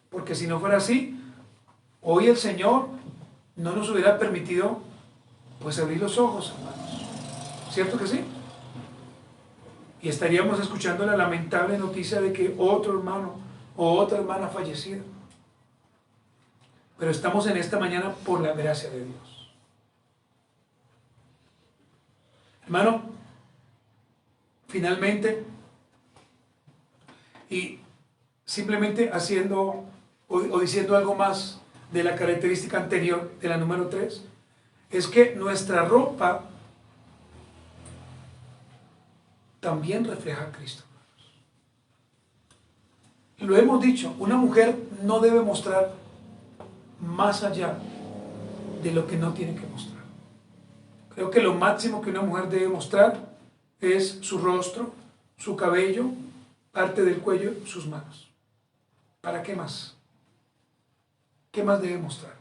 Porque si no fuera así, hoy el Señor no nos hubiera permitido pues abrir los ojos, hermanos. ¿Cierto que sí? Y estaríamos escuchando la lamentable noticia de que otro hermano o otra hermana ha fallecido. Pero estamos en esta mañana por la gracia de Dios. Hermano, finalmente, y simplemente haciendo o diciendo algo más de la característica anterior, de la número 3, es que nuestra ropa también refleja a Cristo. Lo hemos dicho, una mujer no debe mostrar más allá de lo que no tiene que mostrar. Creo que lo máximo que una mujer debe mostrar es su rostro, su cabello, parte del cuello, sus manos. ¿Para qué más? ¿Qué más debe mostrar?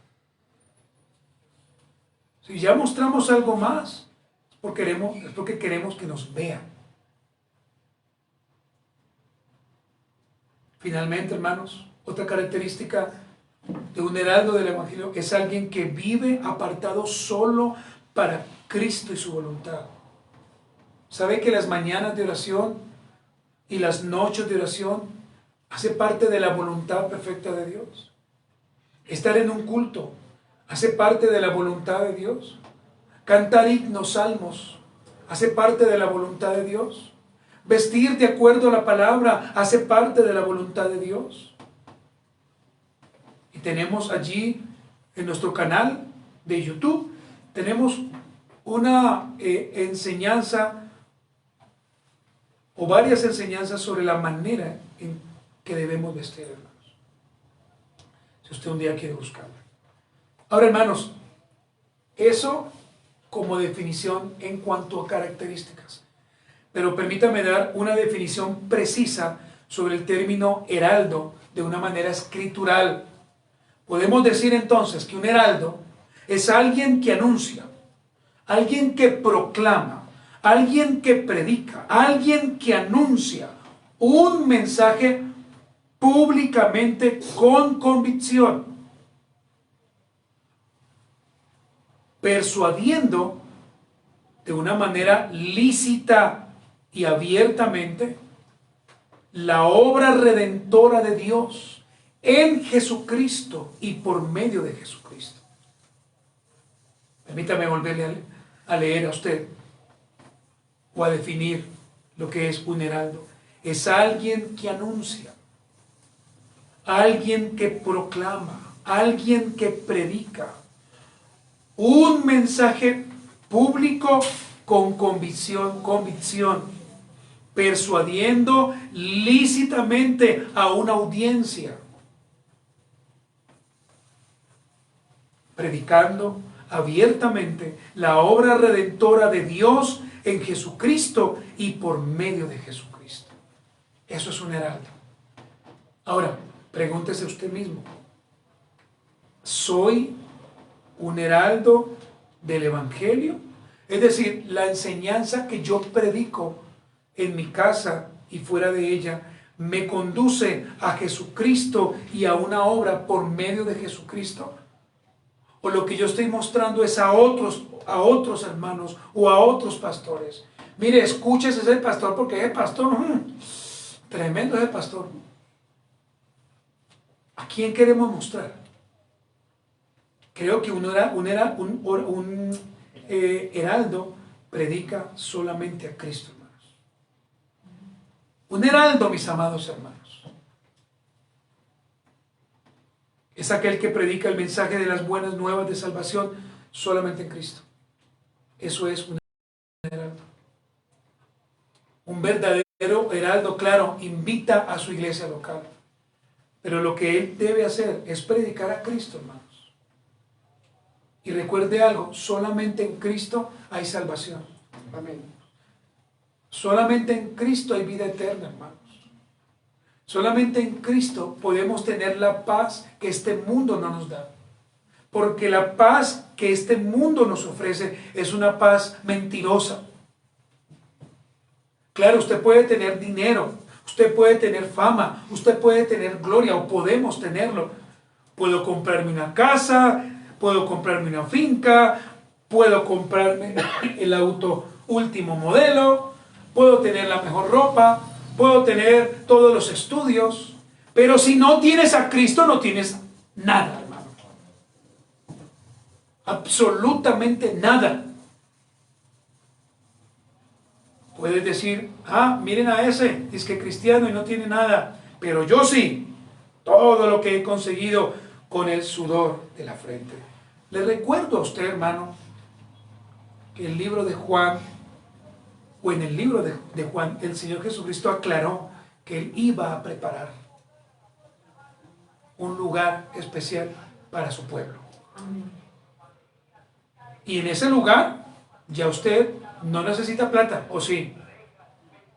Si ya mostramos algo más, es porque queremos que nos vean. Finalmente, hermanos, otra característica de un heraldo del Evangelio es alguien que vive apartado solo para Cristo y su voluntad. ¿Sabe que las mañanas de oración y las noches de oración hace parte de la voluntad perfecta de Dios? Estar en un culto hace parte de la voluntad de Dios. Cantar himnos, salmos, hace parte de la voluntad de Dios. Vestir de acuerdo a la palabra hace parte de la voluntad de Dios. Y tenemos allí en nuestro canal de YouTube, tenemos una enseñanza o varias enseñanzas sobre la manera en que debemos vestir, hermanos. Si usted un día quiere buscarla. Ahora, hermanos, eso como definición en cuanto a características. Pero permítame dar una definición precisa sobre el término heraldo de una manera escritural. Podemos decir entonces que un heraldo es alguien que anuncia, alguien que proclama, alguien que predica, alguien que anuncia un mensaje públicamente con convicción, persuadiendo de una manera lícita y abiertamente la obra redentora de Dios en Jesucristo y por medio de Jesucristo. Permítame volverle a leer a usted o a definir lo que es un heraldo. Es alguien que anuncia, alguien que proclama, alguien que predica un mensaje público con convicción, persuadiendo lícitamente a una audiencia, predicando abiertamente la obra redentora de Dios en Jesucristo y por medio de Jesucristo. Eso es un heraldo. Ahora, pregúntese usted mismo, ¿soy un heraldo del Evangelio? Es decir, la enseñanza que yo predico en mi casa y fuera de ella me conduce a Jesucristo y a una obra por medio de Jesucristo. O lo que yo estoy mostrando es a otros hermanos o a otros pastores. Mire, escúchese ese pastor porque ese pastor, tremendo ese pastor. ¿A quién queremos mostrar? Creo que un heraldo predica solamente a Cristo, hermanos. Un heraldo, mis amados hermanos, es aquel que predica el mensaje de las buenas nuevas de salvación solamente en Cristo. Eso es un heraldo. Un verdadero heraldo, claro, invita a su iglesia local. Pero lo que él debe hacer es predicar a Cristo, hermanos. Y recuerde algo, solamente en Cristo hay salvación. Amén. Solamente en Cristo hay vida eterna, hermanos. Solamente en Cristo podemos tener la paz que este mundo no nos da. Porque la paz que este mundo nos ofrece es una paz mentirosa. Claro, usted puede tener dinero, usted puede tener fama, usted puede tener gloria, o podemos tenerlo. Puedo comprarme una casa, puedo comprarme una finca, puedo comprarme el auto último modelo, puedo tener la mejor ropa, puedo tener todos los estudios, pero si no tienes a Cristo no tienes nada, hermano. Absolutamente nada. Puedes decir, miren a ese, es que cristiano y no tiene nada, pero yo sí, todo lo que he conseguido con el sudor de la frente. Le recuerdo a usted, hermano, que el libro de Juan, o en el libro de Juan, el Señor Jesucristo aclaró que Él iba a preparar un lugar especial para su pueblo. Y en ese lugar, ya usted no necesita plata, ¿o sí?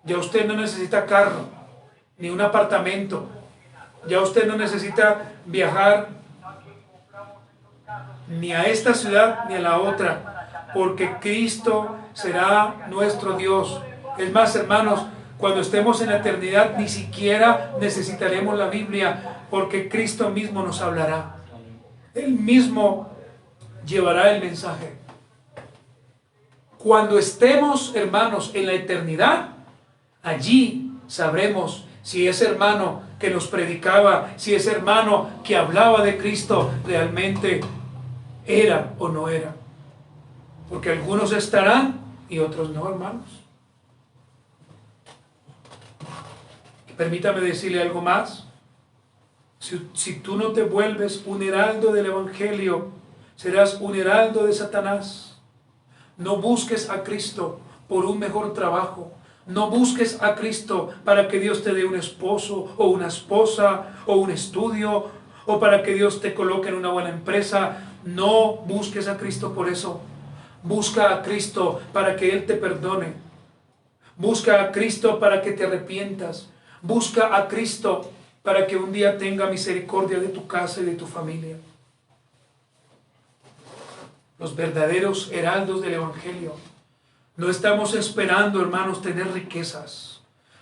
Ya usted no necesita carro, ni un apartamento. Ya usted no necesita viajar ni a esta ciudad ni a la otra, porque Cristo será nuestro Dios. Es más, hermanos, cuando estemos en la eternidad ni siquiera necesitaremos la Biblia, porque Cristo mismo nos hablará. Él mismo llevará el mensaje. Cuando estemos, hermanos, en la eternidad, allí sabremos si ese hermano que nos predicaba, si ese hermano que hablaba de Cristo realmente era o no era. Porque algunos estarán y otros no, hermanos. Y permítame decirle algo más. Si tú no te vuelves un heraldo del Evangelio, serás un heraldo de Satanás. No busques a Cristo por un mejor trabajo. No busques a Cristo para que Dios te dé un esposo o una esposa o un estudio o para que Dios te coloque en una buena empresa. No busques a Cristo por eso. Busca a Cristo para que Él te perdone. Busca a Cristo para que te arrepientas. Busca a Cristo para que un día tenga misericordia de tu casa y de tu familia. Los verdaderos heraldos del Evangelio no estamos esperando, hermanos, tener riquezas,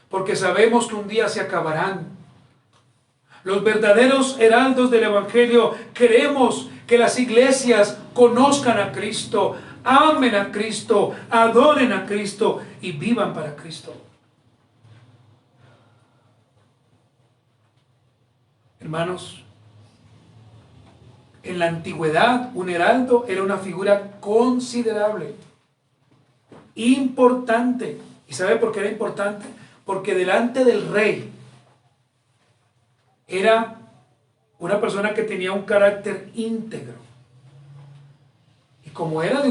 porque sabemos que un día se acabarán. Los verdaderos heraldos del Evangelio queremos que las iglesias conozcan a Cristo, amen a Cristo, adoren a Cristo y vivan para Cristo. Hermanos, en la antigüedad un heraldo era una figura considerable, importante. ¿Y sabe por qué era importante? Porque delante del rey era una persona que tenía un carácter íntegro. Y como era de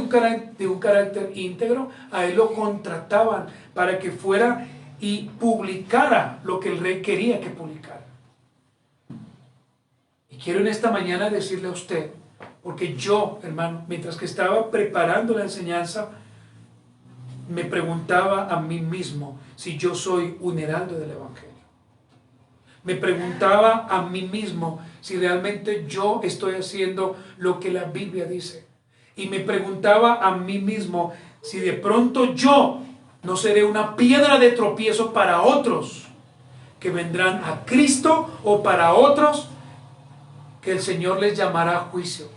un carácter íntegro, a él lo contrataban para que fuera y publicara lo que el rey quería que publicara. Y quiero en esta mañana decirle a usted, porque yo, hermano, mientras que estaba preparando la enseñanza, me preguntaba a mí mismo si yo soy un heraldo del Evangelio. Me preguntaba a mí mismo si realmente yo estoy haciendo lo que la Biblia dice. Y me preguntaba a mí mismo si de pronto yo no seré una piedra de tropiezo para otros que vendrán a Cristo, o para otros que el Señor les llamará a juicio.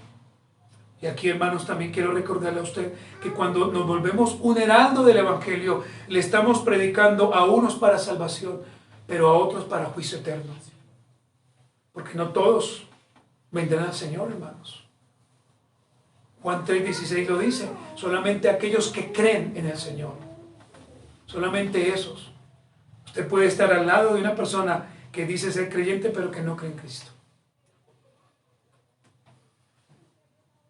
Y aquí, hermanos, también quiero recordarle a usted que cuando nos volvemos un heraldo del Evangelio, le estamos predicando a unos para salvación, pero a otros para juicio eterno. Porque no todos vendrán al Señor, hermanos. Juan 3:16 lo dice: solamente aquellos que creen en el Señor. Solamente esos. Usted puede estar al lado de una persona que dice ser creyente, pero que no cree en Cristo.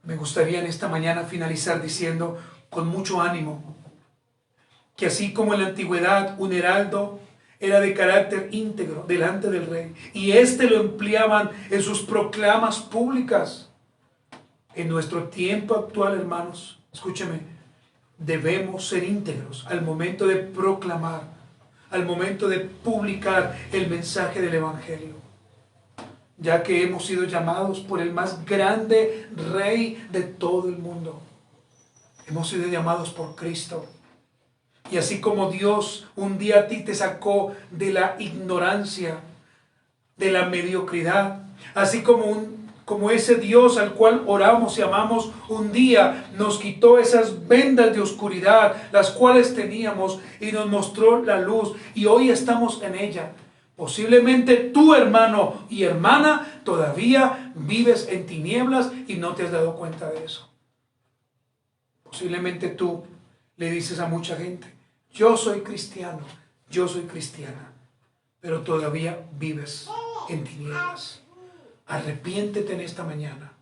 Me gustaría en esta mañana finalizar diciendo con mucho ánimo que así como en la antigüedad un heraldo era de carácter íntegro delante del rey, y éste lo empleaban en sus proclamas públicas, en nuestro tiempo actual, hermanos, escúcheme, debemos ser íntegros al momento de proclamar, al momento de publicar el mensaje del Evangelio, ya que hemos sido llamados por el más grande Rey de todo el mundo. Hemos sido llamados por Cristo. Y así como Dios un día a ti te sacó de la ignorancia, de la mediocridad, así como ese Dios al cual oramos y amamos, un día nos quitó esas vendas de oscuridad, las cuales teníamos, y nos mostró la luz, y hoy estamos en ella. Posiblemente tú, hermano y hermana, todavía vives en tinieblas y no te has dado cuenta de eso. Posiblemente tú le dices a mucha gente: yo soy cristiano, yo soy cristiana, pero todavía vives en tinieblas. Arrepiéntete en esta mañana.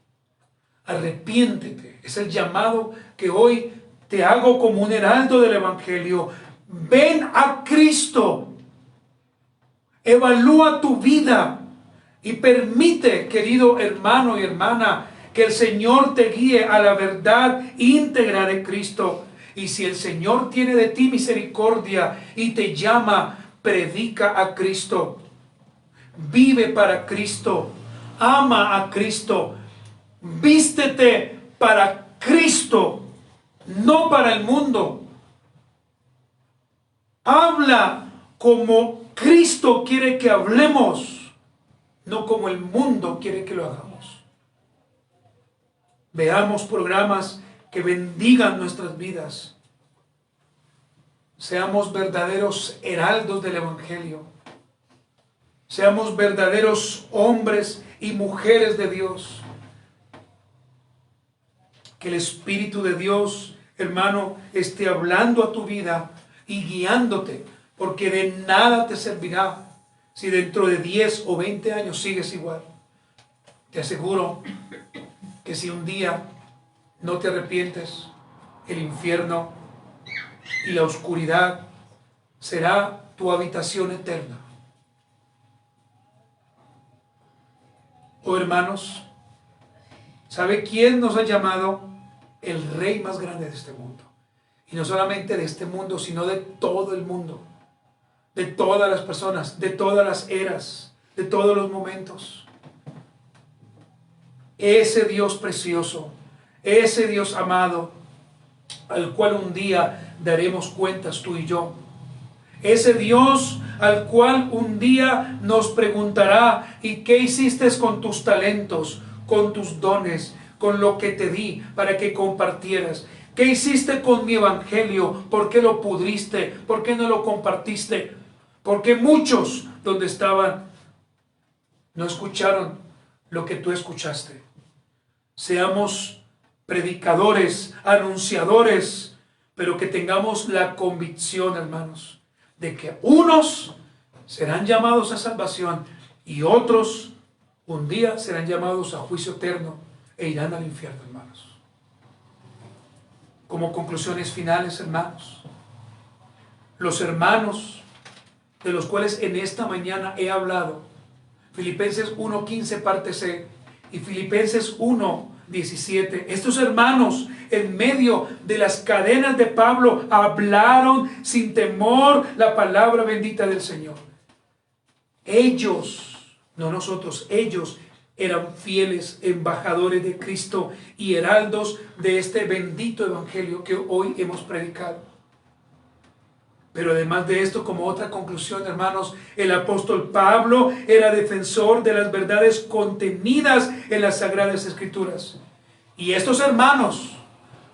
Arrepiéntete. Es el llamado que hoy te hago como un heraldo del Evangelio. Ven a Cristo. Evalúa tu vida y permite, querido hermano y hermana, que el Señor te guíe a la verdad íntegra de Cristo. Y si el Señor tiene de ti misericordia y te llama, predica a Cristo. Vive para Cristo. Ama a Cristo. Vístete para Cristo, no para el mundo. Habla como Cristo quiere que hablemos, no como el mundo quiere que lo hagamos. Veamos programas que bendigan nuestras vidas. Seamos verdaderos heraldos del Evangelio. Seamos verdaderos hombres y mujeres de Dios. Que el Espíritu de Dios, hermano, esté hablando a tu vida y guiándote, porque de nada te servirá si dentro de 10 o 20 años sigues igual. Te aseguro que si un día no te arrepientes, el infierno y la oscuridad será tu habitación eterna. Oh, hermanos, ¿sabe quién nos ha llamado? El Rey más grande de este mundo. Y no solamente de este mundo, sino de todo el mundo. De todas las personas, de todas las eras, de todos los momentos. Ese Dios precioso, ese Dios amado, al cual un día daremos cuentas tú y yo. Ese Dios al cual un día nos preguntará: ¿y qué hiciste con tus talentos, con tus dones, con lo que te di para que compartieras? ¿Qué hiciste con mi evangelio? ¿Por qué lo pudriste? ¿Por qué no lo compartiste? Porque muchos donde estaban no escucharon lo que tú escuchaste. Seamos predicadores, anunciadores, pero que tengamos la convicción, hermanos, de que unos serán llamados a salvación y otros un día serán llamados a juicio eterno e irán al infierno, hermanos. Como conclusiones finales, hermanos, los hermanos de los cuales en esta mañana he hablado, Filipenses 1:15 parte C y Filipenses 1:17, estos hermanos en medio de las cadenas de Pablo hablaron sin temor la palabra bendita del Señor. Ellos, no nosotros, ellos eran fieles embajadores de Cristo y heraldos de este bendito evangelio que hoy hemos predicado. Pero además de esto, como otra conclusión, hermanos, el apóstol Pablo era defensor de las verdades contenidas en las Sagradas Escrituras. Y estos hermanos,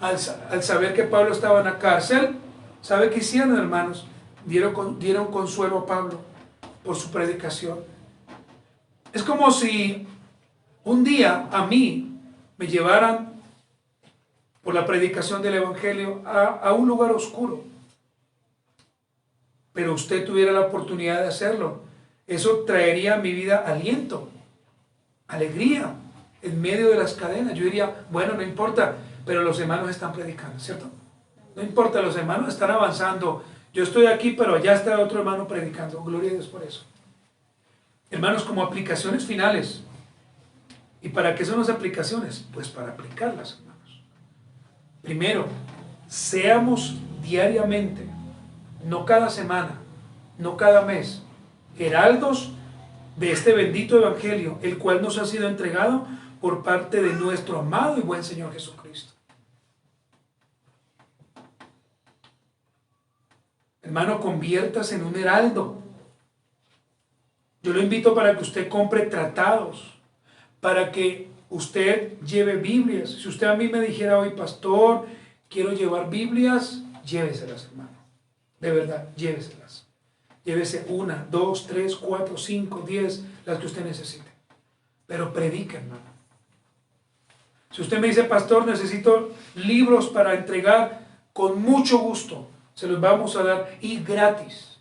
al saber que Pablo estaba en la cárcel, ¿sabe qué hicieron, hermanos? Dieron consuelo a Pablo por su predicación. Es como si un día a mí me llevaran por la predicación del evangelio a un lugar oscuro, pero usted tuviera la oportunidad de hacerlo. Eso traería a mi vida aliento, alegría en medio de las cadenas. Yo diría, bueno, no importa, pero los hermanos están predicando, ¿cierto? No importa, los hermanos están avanzando. Yo estoy aquí, pero allá está otro hermano predicando. Gloria a Dios por eso. Hermanos, como aplicaciones finales. ¿Y para qué son las aplicaciones? Pues para aplicarlas, hermanos. Primero, seamos diariamente, no cada semana, no cada mes, heraldos de este bendito evangelio, el cual nos ha sido entregado por parte de nuestro amado y buen Señor Jesucristo. Hermano, conviértase en un heraldo. Yo lo invito para que usted compre tratados, para que usted lleve Biblias. Si usted a mí me dijera hoy, pastor, quiero llevar Biblias, lléveselas, hermano. De verdad, lléveselas. Llévese 1, 2, 3, 4, 5, 10, las que usted necesite. Pero predique, hermano. Si usted me dice, pastor, necesito libros para entregar, con mucho gusto se los vamos a dar y gratis.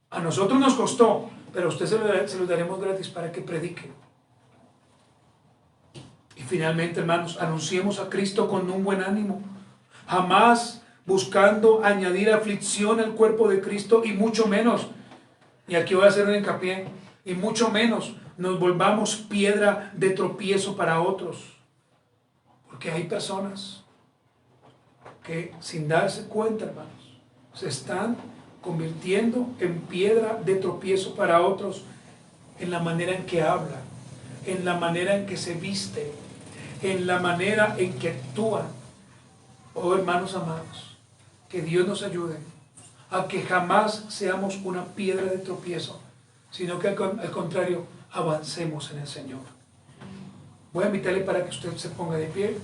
A nosotros nos costó, pero a usted se los daremos gratis para que predique. Y finalmente, hermanos, anunciemos a Cristo con un buen ánimo, jamás buscando añadir aflicción al cuerpo de Cristo, y mucho menos, y aquí voy a hacer un hincapié, y mucho menos nos volvamos piedra de tropiezo para otros, porque hay personas que sin darse cuenta, hermanos, se están convirtiendo en piedra de tropiezo para otros en la manera en que hablan, en la manera en que se viste, en la manera en que actúan. Oh, hermanos amados, que Dios nos ayude a que jamás seamos una piedra de tropiezo, sino que al contrario, avancemos en el Señor. Voy a invitarle para que usted se ponga de pie,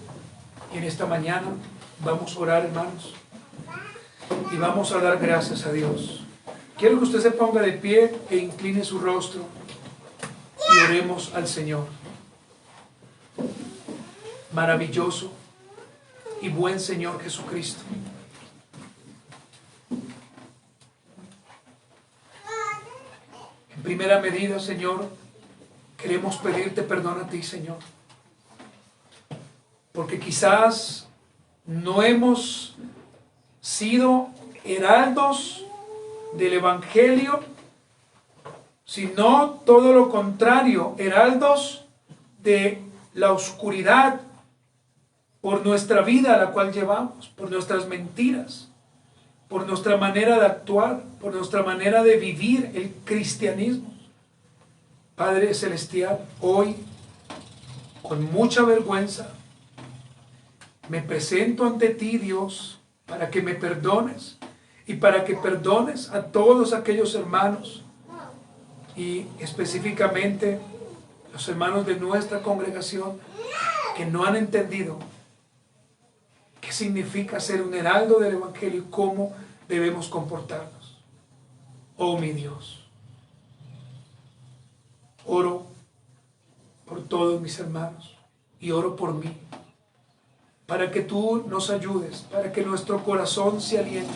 y en esta mañana vamos a orar, hermanos, y vamos a dar gracias a Dios. Quiero que usted se ponga de pie e incline su rostro y oremos al Señor. Maravilloso y buen Señor Jesucristo, en primera medida, Señor, queremos pedirte perdón a ti, Señor, porque quizás no hemos sido heraldos del evangelio, sino todo lo contrario, heraldos de la oscuridad, por nuestra vida a la cual llevamos, por nuestras mentiras, por nuestra manera de actuar, por nuestra manera de vivir el cristianismo. Padre Celestial, hoy, con mucha vergüenza, me presento ante ti, Dios, para que me perdones y para que perdones a todos aquellos hermanos, y específicamente los hermanos de nuestra congregación que no han entendido qué significa ser un heraldo del evangelio y cómo debemos comportarnos. Oh, mi Dios, oro por todos mis hermanos y oro por mí, para que tú nos ayudes, para que nuestro corazón se aliente,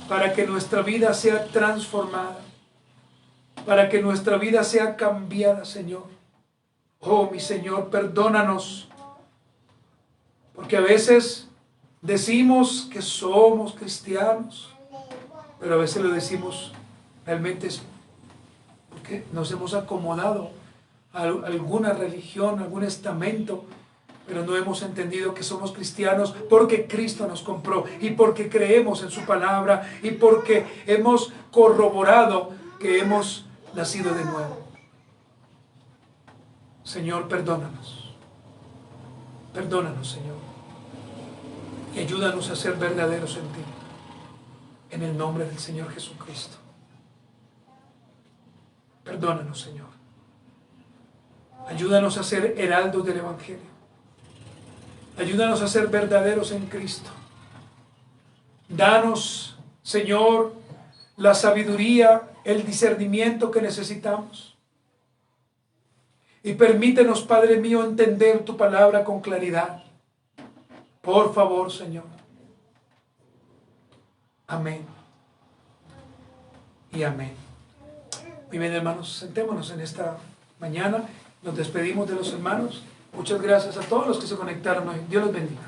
para que nuestra vida sea transformada, para que nuestra vida sea cambiada, Señor. Oh, mi Señor, perdónanos, porque a veces decimos que somos cristianos, pero a veces lo decimos realmente es porque nos hemos acomodado a alguna religión, a algún estamento, pero no hemos entendido que somos cristianos porque Cristo nos compró y porque creemos en su palabra y porque hemos corroborado que hemos nacido de nuevo. Señor, perdónanos. Perdónanos, Señor. Y ayúdanos a ser verdaderos en ti. En el nombre del Señor Jesucristo. Perdónanos, Señor. Ayúdanos a ser heraldos del Evangelio. Ayúdanos a ser verdaderos en Cristo. Danos, Señor, la sabiduría, el discernimiento que necesitamos. Y permítenos, Padre mío, entender tu palabra con claridad. Por favor, Señor. Amén. Y amén. Muy bien, hermanos, sentémonos en esta mañana. Nos despedimos de los hermanos. Muchas gracias a todos los que se conectaron hoy. Dios los bendiga.